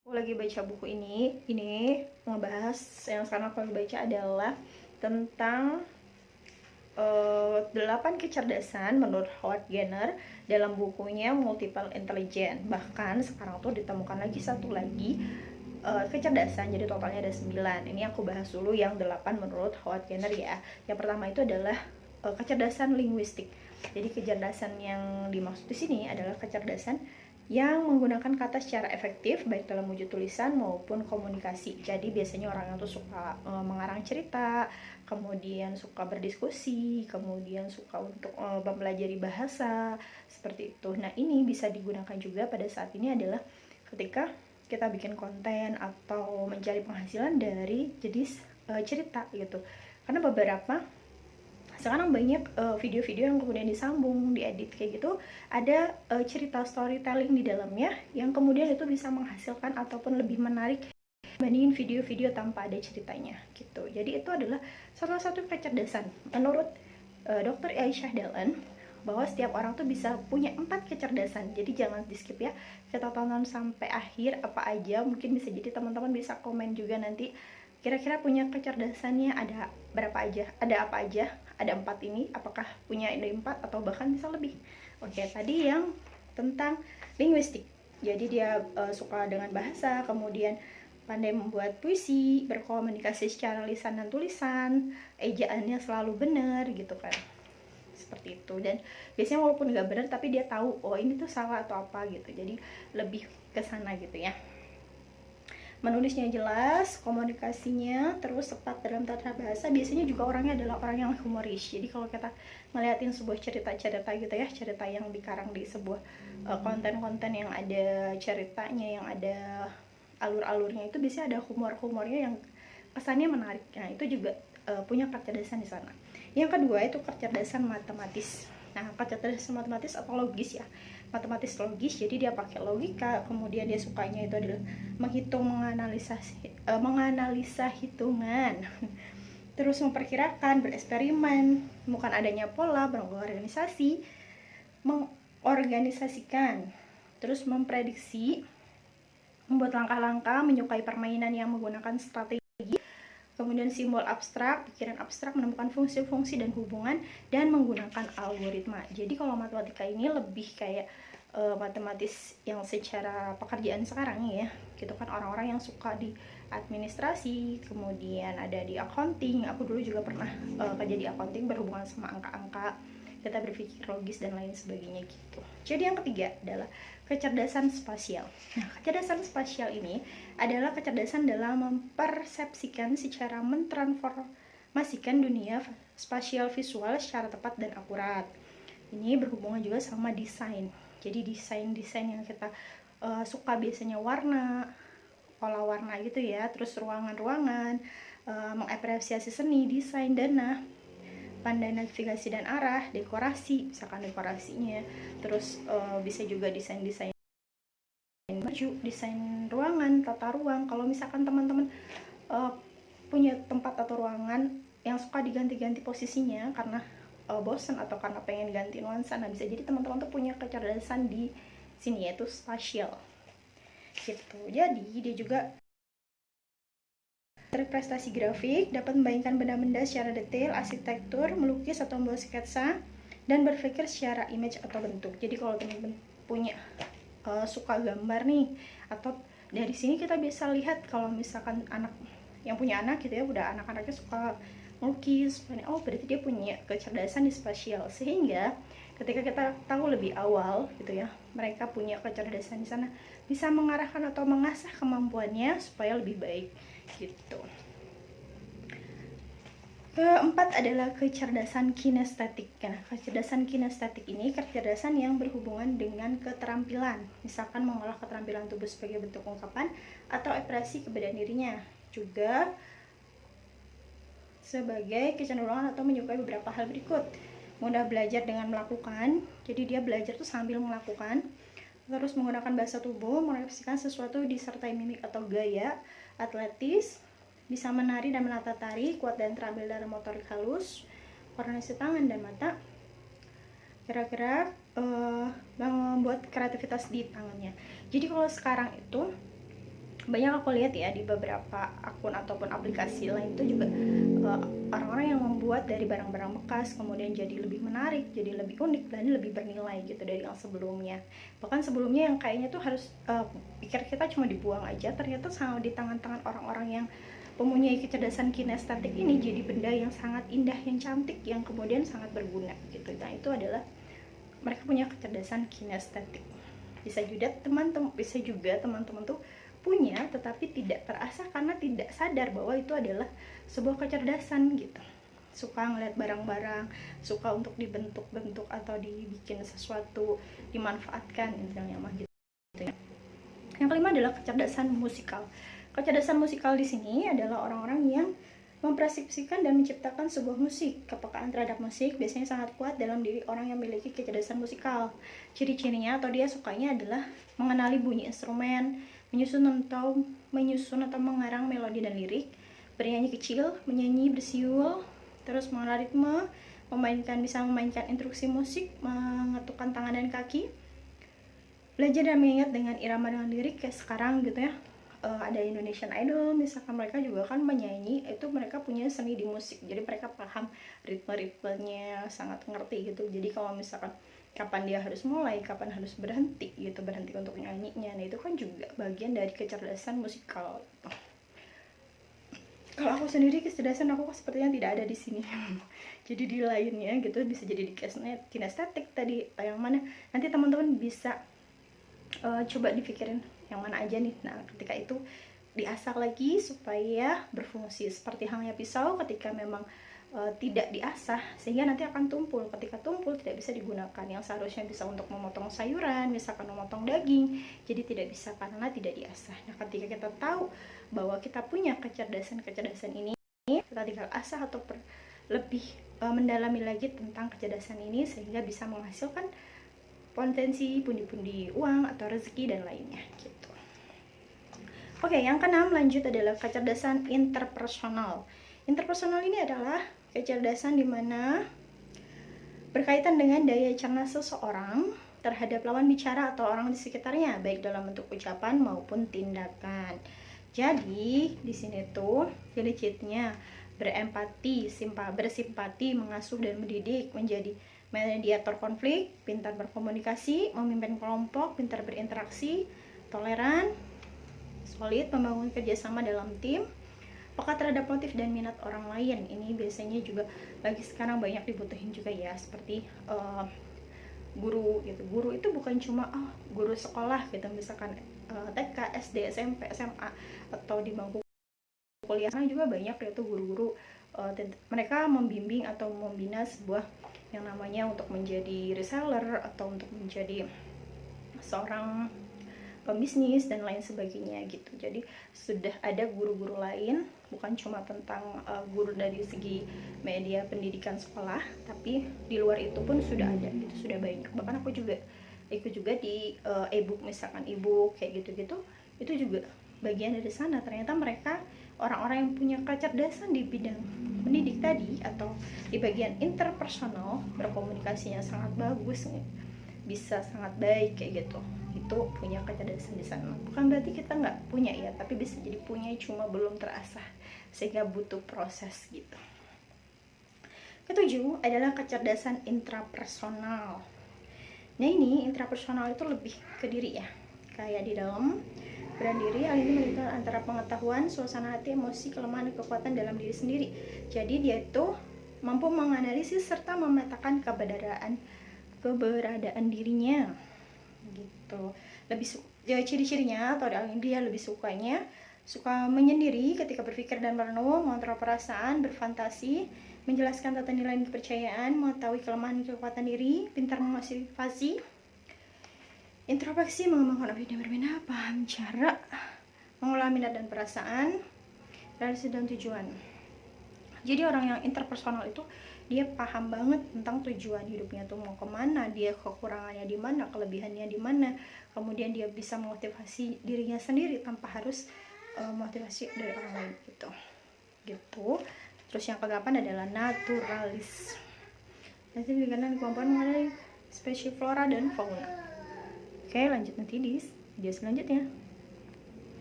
Aku lagi baca buku ini ngebahas yang sekarang aku lagi baca adalah tentang 8 kecerdasan menurut Howard Gardner dalam bukunya Multiple Intelligence. Bahkan sekarang tuh ditemukan lagi satu lagi kecerdasan, jadi totalnya ada 9. Ini aku bahas dulu yang 8 menurut Howard Gardner ya. Yang pertama itu adalah kecerdasan linguistik. Jadi kecerdasan yang dimaksud di sini adalah kecerdasan yang menggunakan kata secara efektif baik dalam wujud tulisan maupun komunikasi. Jadi biasanya orang yang tuh suka mengarang cerita, kemudian suka berdiskusi, kemudian suka untuk mempelajari bahasa seperti itu. Nah, ini bisa digunakan juga pada saat ini adalah ketika kita bikin konten atau mencari penghasilan dari jenis cerita gitu. Karena beberapa sekarang banyak video-video yang kemudian disambung, diedit kayak gitu, ada cerita storytelling di dalamnya yang kemudian itu bisa menghasilkan ataupun lebih menarik dibandingin video-video tanpa ada ceritanya gitu. Jadi itu adalah salah satu kecerdasan menurut Dr. Aisyah Dahlan, bahwa setiap orang tuh bisa punya 4 kecerdasan. Jadi jangan di skip ya, kita tonton sampai akhir apa aja. Mungkin bisa jadi teman-teman bisa komen juga nanti kira-kira punya kecerdasannya ada berapa aja, ada apa aja, ada 4 ini, apakah punya ada 4 atau bahkan bisa lebih. Oke, tadi yang tentang linguistik, jadi dia suka dengan bahasa, kemudian pandai membuat puisi, berkomunikasi secara lisan dan tulisan, ejaannya selalu benar gitu kan, seperti itu. Dan biasanya walaupun nggak benar tapi dia tahu oh ini tuh salah atau apa gitu, jadi lebih ke sana gitu ya. Menulisnya jelas, komunikasinya terus tepat dalam tata bahasa. Biasanya juga orangnya adalah orang yang humoris. Jadi kalau kita ngeliatin sebuah cerita-cerita gitu ya, cerita yang dikarang di sebuah konten-konten yang ada ceritanya, yang ada alur-alurnya, itu biasanya ada humor-humornya yang kesannya menarik. Nah, itu juga punya kecerdasan di sana. Yang kedua itu kecerdasan matematis. Nah, kecerdasan matematis atau logis ya, matematis logis. Jadi dia pakai logika, kemudian dia sukanya itu adalah menghitung, menganalisa hitungan, terus memperkirakan, bereksperimen, bukan adanya pola, berorganisasi, mengorganisasikan, terus memprediksi, membuat langkah-langkah, menyukai permainan yang menggunakan strategi, kemudian simbol abstrak, pikiran abstrak, menemukan fungsi-fungsi dan hubungan, dan menggunakan algoritma. Jadi kalau matematika ini lebih kayak matematis yang secara pekerjaan sekarang ya, gitu kan, orang-orang yang suka di administrasi, kemudian ada di accounting. Aku dulu juga pernah kerja di accounting, berhubungan sama angka-angka, kita berpikir logis dan lain sebagainya gitu. Jadi yang ketiga adalah kecerdasan spasial. Nah, kecerdasan spasial ini adalah kecerdasan dalam mempersepsikan secara mentransformasikan dunia spasial visual secara tepat dan akurat. Ini berhubungan juga sama desain. Jadi desain yang kita suka biasanya warna, pola warna gitu ya, terus ruangan-ruangan, mengapresiasi seni, desain, dana, pandai navigasi dan arah, dekorasi, misalkan dekorasinya, terus bisa juga desain-desain baju, desain ruangan, tata ruang. Kalau misalkan teman-teman punya tempat atau ruangan yang suka diganti-ganti posisinya karena bosan atau karena pengen ganti nuansa, nah bisa jadi teman-teman tuh punya kecerdasan di sini yaitu spasial gitu. Jadi dia juga prestasi grafik, dapat membayangkan benda-benda secara detail, arsitektur, melukis atau membuat sketsa, dan berpikir secara image atau bentuk. Jadi kalau teman-teman punya suka gambar nih, atau dari sini kita bisa lihat kalau misalkan anak yang punya anak gitu ya, udah anak-anaknya suka melukis, oh berarti dia punya kecerdasan di spasial. Sehingga ketika kita tahu lebih awal gitu ya, mereka punya kecerdasan di sana, bisa mengarahkan atau mengasah kemampuannya supaya lebih baik gitu. Keempat adalah kecerdasan kinestetik. Nah, kecerdasan kinestetik ini kecerdasan yang berhubungan dengan keterampilan, misalkan mengolah keterampilan tubuh sebagai bentuk ungkapan atau ekspresi keberadaan dirinya, juga sebagai kecenderungan atau menyukai beberapa hal berikut. Mudah belajar dengan melakukan, jadi dia belajar tuh sambil melakukan, terus menggunakan bahasa tubuh, mengekspresikan sesuatu disertai mimik atau gaya, atletis, bisa menari dan menata tari, kuat dan terampil dalam motorik halus, koordinasi tangan dan mata, gerak-gerak, membuat kreativitas di tangannya. Jadi kalau sekarang itu banyak aku lihat ya di beberapa akun ataupun aplikasi lain itu juga orang-orang yang membuat dari barang-barang bekas kemudian jadi lebih menarik, jadi lebih unik dan lebih bernilai gitu dari yang sebelumnya. Bahkan sebelumnya yang kayaknya tuh harus pikir kita cuma dibuang aja, ternyata sama di tangan-tangan orang-orang yang mempunyai kecerdasan kinestetik ini jadi benda yang sangat indah, yang cantik, yang kemudian sangat berguna gitu. Nah itu adalah mereka punya kecerdasan kinestetik. Bisa juga teman-teman tuh punya tetapi tidak terasa karena tidak sadar bahwa itu adalah sebuah kecerdasan gitu. Suka ngeliat barang-barang, suka untuk dibentuk-bentuk atau dibikin sesuatu, dimanfaatkan intinya mah gitu ya. Yang kelima adalah kecerdasan musikal. Kecerdasan musikal di sini adalah orang-orang yang mempreskripsikan dan menciptakan sebuah musik. Kepekaan terhadap musik biasanya sangat kuat dalam diri orang yang memiliki kecerdasan musikal. Ciri-cirinya atau dia sukanya adalah mengenali bunyi instrumen, menyusun atau mengarang melodi dan lirik, bernyanyi kecil, menyanyi bersiul, terus mengenal ritme, bisa memainkan instruksi musik, mengetukkan tangan dan kaki, belajar dan mengingat dengan irama dengan lirik kayak sekarang gitu ya. Ada Indonesian Idol misalkan, mereka juga kan menyanyi, itu mereka punya seni di musik, jadi mereka paham ritme-ritmenya, sangat ngerti gitu. Jadi kalau misalkan kapan dia harus mulai, kapan harus berhenti gitu, berhenti untuk nyanyinya, nah itu kan juga bagian dari kecerdasan musikal gitu. Kalau aku sendiri kecerdasan aku sepertinya tidak ada di sini jadi di lainnya gitu, bisa jadi di kinestetik tadi yang mana nanti teman-teman bisa coba dipikirin yang mana aja nih. Nah ketika itu diasah lagi supaya berfungsi seperti halnya pisau, ketika memang tidak diasah sehingga nanti akan tumpul. Ketika tumpul tidak bisa digunakan, yang seharusnya bisa untuk memotong sayuran, misalkan memotong daging, jadi tidak bisa karena tidak diasah. Nah ketika kita tahu bahwa kita punya kecerdasan ini, kita tinggal asah atau lebih mendalami lagi tentang kecerdasan ini sehingga bisa menghasilkan potensi pundi-pundi uang atau rezeki dan lainnya gitu. Oke, yang keenam lanjut adalah kecerdasan interpersonal. Interpersonal ini adalah kecerdasan di mana berkaitan dengan daya cerna seseorang terhadap lawan bicara atau orang di sekitarnya, baik dalam bentuk ucapan maupun tindakan. Jadi di sini tuh ciri-cirinya berempati, bersimpati, mengasuh dan mendidik, menjadi mediator konflik, pintar berkomunikasi, memimpin kelompok, pintar berinteraksi, toleran, solid, membangun kerjasama dalam tim, peka terhadap motif dan minat orang lain. Ini biasanya juga lagi sekarang banyak dibutuhin juga ya, seperti guru gitu. Guru itu bukan cuma guru sekolah gitu, misalkan TK, SD, SMP, SMA atau di bangku kuliah juga banyak yaitu guru-guru mereka membimbing atau membina sebuah yang namanya untuk menjadi reseller atau untuk menjadi seorang pembisnis dan lain sebagainya gitu. Jadi sudah ada guru-guru lain, bukan cuma tentang guru dari segi media pendidikan sekolah, tapi di luar itu pun sudah ada gitu, sudah banyak. Bahkan aku juga ikut juga di e-book, misalkan e-book kayak gitu-gitu, itu juga bagian dari sana. Ternyata mereka orang-orang yang punya kecerdasan di bidang mendidik tadi atau di bagian interpersonal, berkomunikasinya sangat bagus, bisa sangat baik kayak gitu, itu punya kecerdasan di sana. Bukan berarti kita nggak punya ya, tapi bisa jadi punya cuma belum terasah sehingga butuh proses gitu. Ketujuh adalah kecerdasan intrapersonal. Nah ini intrapersonal itu lebih ke diri ya, kayak di dalam peran diri. Hal ini melibatkan antara pengetahuan, suasana hati, emosi, kelemahan, dan kekuatan dalam diri sendiri. Jadi dia itu mampu menganalisis serta memetakan keberadaan dirinya gitu. Lebih ciri-cirinya atau dia lebih suka menyendiri ketika berpikir dan merenung, mengontrol perasaan, berfantasi, menjelaskan tata nilai dan kepercayaan, mengetahui kelemahan dan kekuatan diri, pintar memotivasi, introspeksi, mengembangkan opini yang berbeda, paham cara mengolah minat dan perasaan, realisasi dan tujuan. Jadi orang yang interpersonal itu dia paham banget tentang tujuan hidupnya tuh mau kemana, dia kekurangannya di mana, kelebihannya di mana, kemudian dia bisa memotivasi dirinya sendiri tanpa harus motivasi dari orang lain gitu. Terus yang ke-8 adalah naturalis. Nanti dikarenakan kemampuan mengenai spesies flora dan fauna. Oke, lanjut nanti di video selanjutnya.